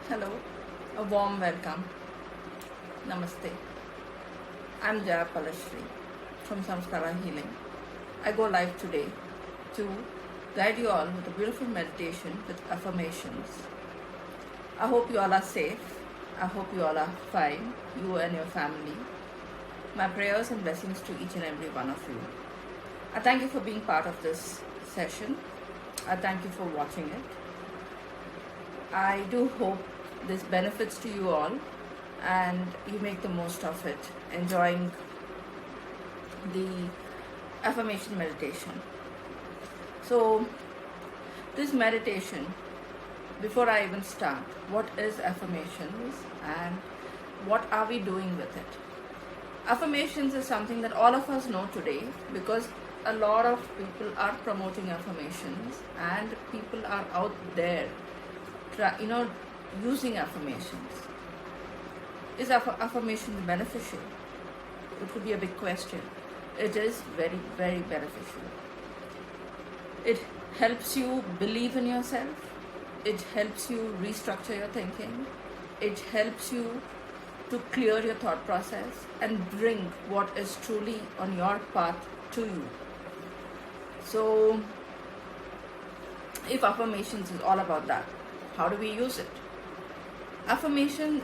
Hello, a warm welcome. Namaste. I'm Jaya Palashri from Samskara Healing. I go live today to guide you all with a beautiful meditation with affirmations. I hope you all are safe. I hope you all are fine, you and your family. My prayers and blessings to each and every one of you. I thank you for being part of this session. I thank you for watching it. I do hope this benefits to you all and you make the most of it, enjoying the affirmation meditation. So, this meditation, before I even start, what is affirmations and what are we doing with it? Affirmations is something that all of us know today because a lot of people are promoting affirmations and people are out there using affirmations. Is affirmation beneficial? It could be a big question. It is very, very beneficial. It helps you believe in yourself. It helps you restructure your thinking. It helps you to clear your thought process and bring what is truly on your path to you. So, if affirmations is all about that, how do we use it? Affirmation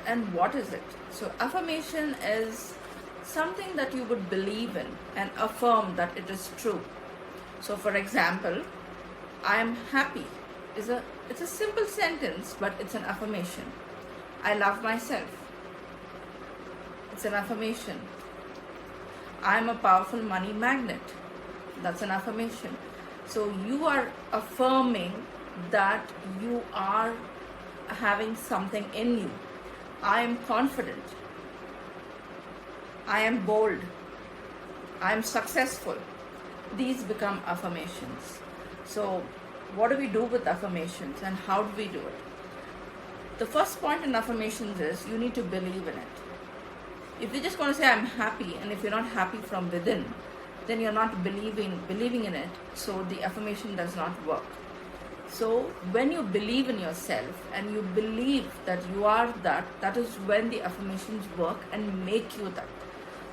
and what is it? So affirmation is something that you would believe in and affirm that it is true. So for example, I am happy it's a simple sentence, but it's an affirmation. I love myself. It's an affirmation. I am a powerful money magnet. That's an affirmation. So you are affirming that you are having something in you. I am confident. I am bold. I am successful. These become affirmations. So, what do we do with affirmations and how do we do it? The first point in affirmations is you need to believe in it. If you're just going to say I'm happy and if you're not happy from within, then you're not believing in it, so the affirmation does not work. So when you believe in yourself and you believe that you are that, that is when the affirmations work and make you that.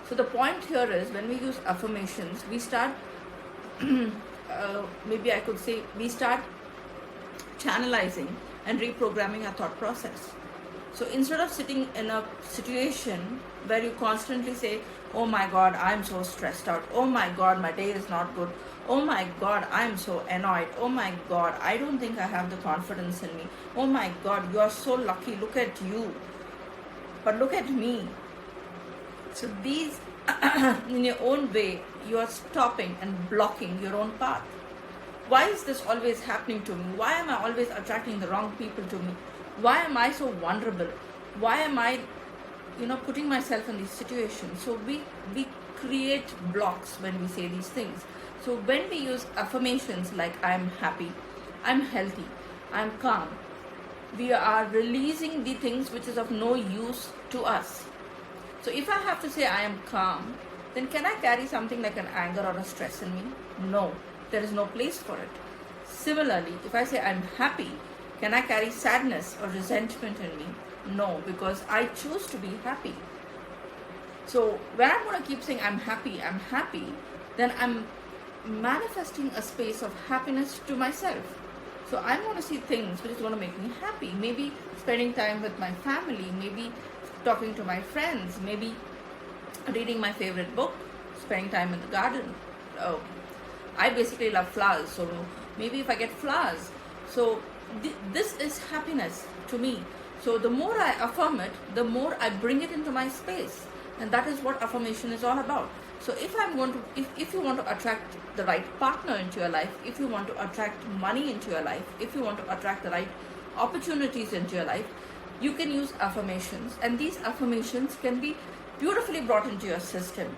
So the point here is when we use affirmations, we start, maybe I could say, we start channelizing and reprogramming our thought process. So instead of sitting in a situation where you constantly say, oh my God, I'm so stressed out. Oh my God, my day is not good. Oh my God, I'm so annoyed. Oh my God, I don't think I have the confidence in me. Oh my God, you are so lucky. Look at you. But look at me. So these, in your own way, you are stopping and blocking your own path. Why is this always happening to me? Why am I always attracting the wrong people to me? Why am I so vulnerable? Why am I, putting myself in these situations? So we create blocks when we say these things. So when we use affirmations like I'm happy, I'm healthy, I'm calm, we are releasing the things which is of no use to us. So if I have to say I am calm, then can I carry something like an anger or a stress in me? No, there is no place for it. Similarly, if I say I'm happy, can I carry sadness or resentment in me? No, because I choose to be happy. So when I'm going to keep saying I'm happy, then I'm manifesting a space of happiness to myself. So I'm going to see things which is going to make me happy. Maybe spending time with my family, maybe talking to my friends, maybe reading my favorite book, spending time in the garden. I basically love flowers, so maybe if I get flowers. So this is happiness to me. So the more I affirm it, the more I bring it into my space. And that is what affirmation is all about. So if you want to attract the right partner into your life, if you want to attract money into your life, if you want to attract the right opportunities into your life, you can use affirmations. And these affirmations can be beautifully brought into your system.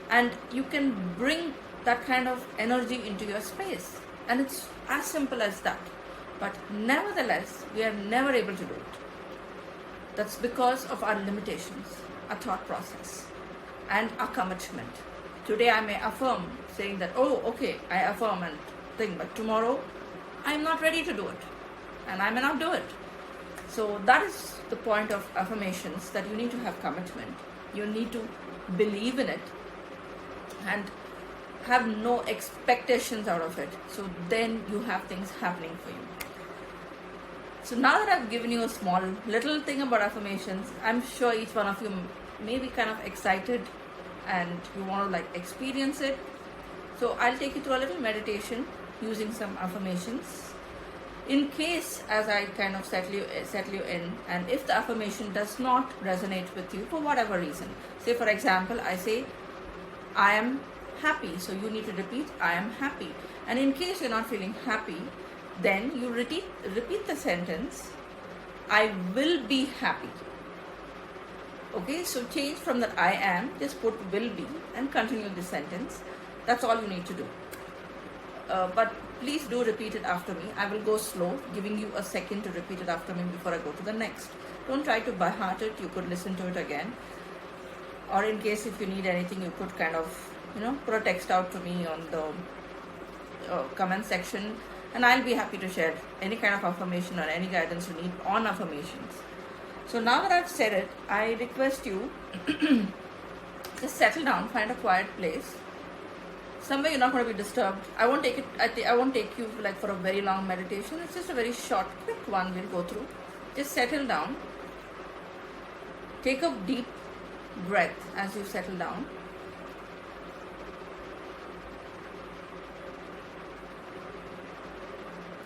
And you can bring that kind of energy into your space. And it's as simple as that. But nevertheless, we are never able to do it. That's because of our limitations, our thought process, and our commitment. Today I may affirm saying that, oh, okay, I affirm and think, but tomorrow I'm not ready to do it and I may not do it. So that is the point of affirmations, that you need to have commitment. You need to believe in it and have no expectations out of it. So then you have things happening for you. So now that I've given you a small little thing about affirmations, I'm sure each one of you may be kind of excited and you want to like experience it. So I'll take you through a little meditation using some affirmations. In case, as I kind of settle you in, and if the affirmation does not resonate with you for whatever reason, say for example, I say, I am happy. So you need to repeat, I am happy. And in case you're not feeling happy, then you repeat the sentence, I will be happy. Okay, so change from that I am, just put will be and continue the sentence. That's all you need to do. But please do repeat it after me. I will go slow, giving you a second to repeat it after me before I go to the next. Don't try to by heart it. You could listen to it again. Or in case if you need anything, you could kind of, put a text out to me on the comment section. And I'll be happy to share any kind of affirmation or any guidance you need on affirmations. So now that I've said it, I request you just settle down, find a quiet place. Somewhere you're not going to be disturbed. I won't take you like for a very long meditation. It's just a very short, quick one we'll go through. Just settle down. Take a deep breath as you settle down.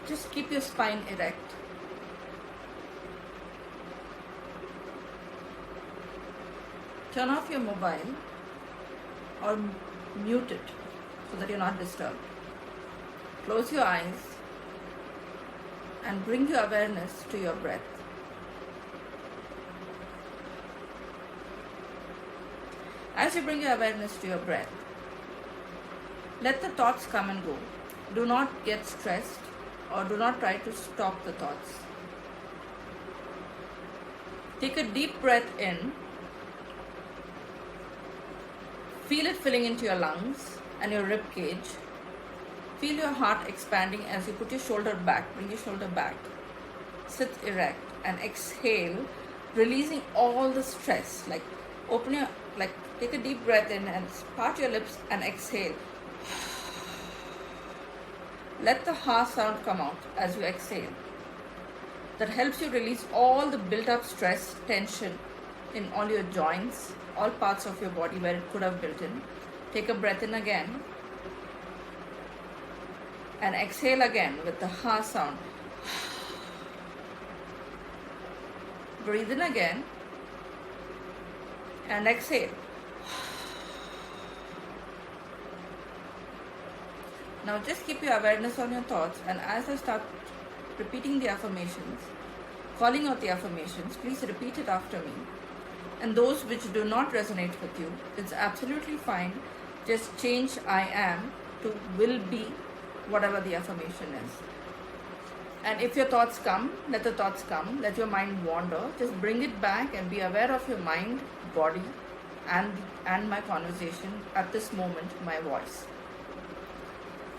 Just keep your spine erect. Turn off your mobile or mute it so that you're not disturbed. Close your eyes and bring your awareness to your breath. As you bring your awareness to your breath, let the thoughts come and go. Do not get stressed or do not try to stop the thoughts. Take a deep breath in. Feel it filling into your lungs and your rib cage. Feel your heart expanding as you put your shoulder back, bring your shoulder back. Sit erect and exhale, releasing all the stress. Take a deep breath in and part your lips and exhale. Let the ha sound come out as you exhale. That helps you release all the built up stress, tension in all your joints, all parts of your body where it could have built in. Take a breath in again and exhale again with the ha sound. Breathe in again and exhale. Now just keep your awareness on your thoughts, and as I start repeating the affirmations, calling out the affirmations, please repeat it after me. And those which do not resonate with you, it's absolutely fine. Just change I am to will be, whatever the affirmation is. And if your thoughts come, let the thoughts come. Let your mind wander. Just bring it back and be aware of your mind, body, and my conversation at this moment, my voice.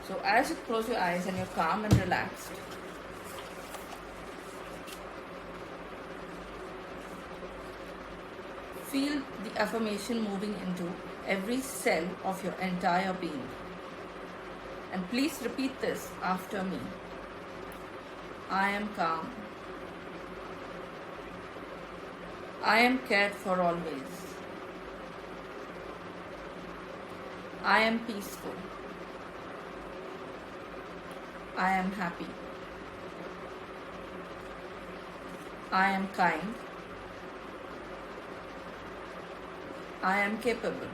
So as you close your eyes and you're calm and relaxed, feel the affirmation moving into every cell of your entire being. And please repeat this after me. I am calm. I am cared for always. I am peaceful. I am happy. I am kind. I am capable.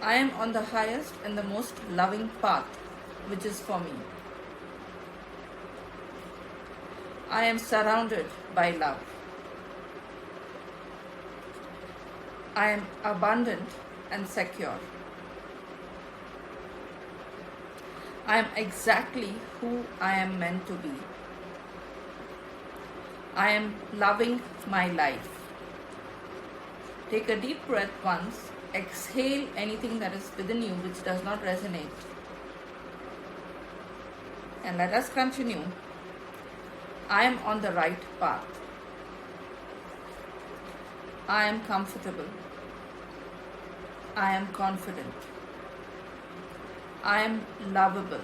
I am on the highest and the most loving path which is for me. I am surrounded by love. I am abundant and secure. I am exactly who I am meant to be. I am loving my life. Take a deep breath once. Exhale anything that is within you which does not resonate. And let us continue. I am on the right path. I am comfortable. I am confident. I am lovable.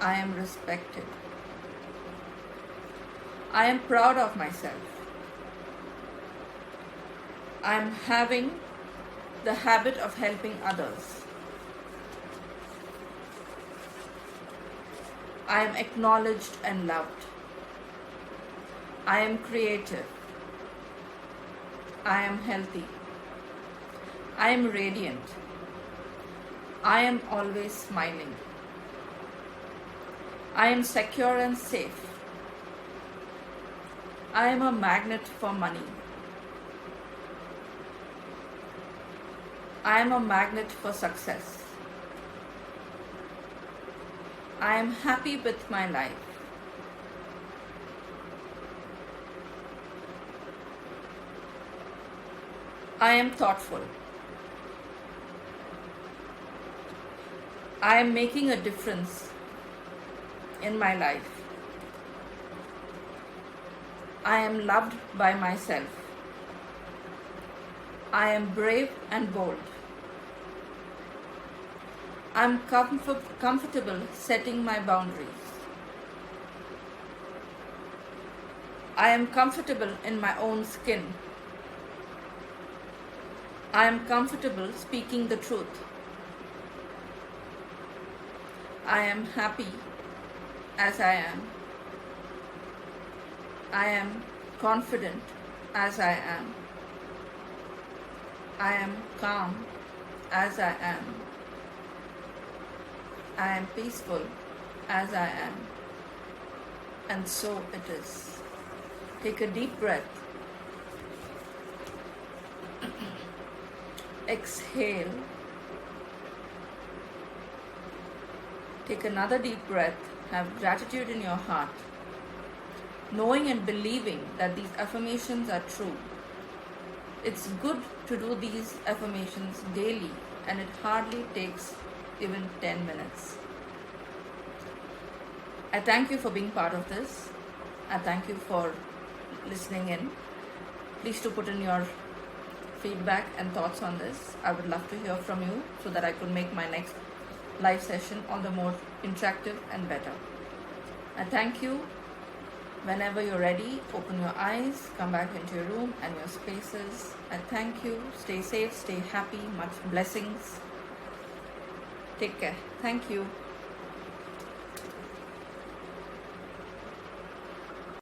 I am respected. I am proud of myself. I am having the habit of helping others. I am acknowledged and loved. I am creative. I am healthy. I am radiant. I am always smiling. I am secure and safe. I am a magnet for money. I am a magnet for success. I am happy with my life. I am thoughtful. I am making a difference in my life. I am loved by myself. I am brave and bold. I am comfortable setting my boundaries. I am comfortable in my own skin. I am comfortable speaking the truth. I am happy as I am. I am confident as I am. I am calm as I am. I am peaceful as I am. And so it is. Take a deep breath. Exhale. Take another deep breath. Have gratitude in your heart, knowing and believing that these affirmations are true. It's good to do these affirmations daily, and it hardly takes even 10 minutes. I thank you for being part of this. I thank you for listening in. Please do put in your feedback and thoughts on this. I would love to hear from you so that I could make my next live session all the more interactive and better. I thank you. Whenever you're ready, open your eyes, come back into your room and your spaces. I thank you. Stay safe, stay happy, much blessings. Take care. Thank you.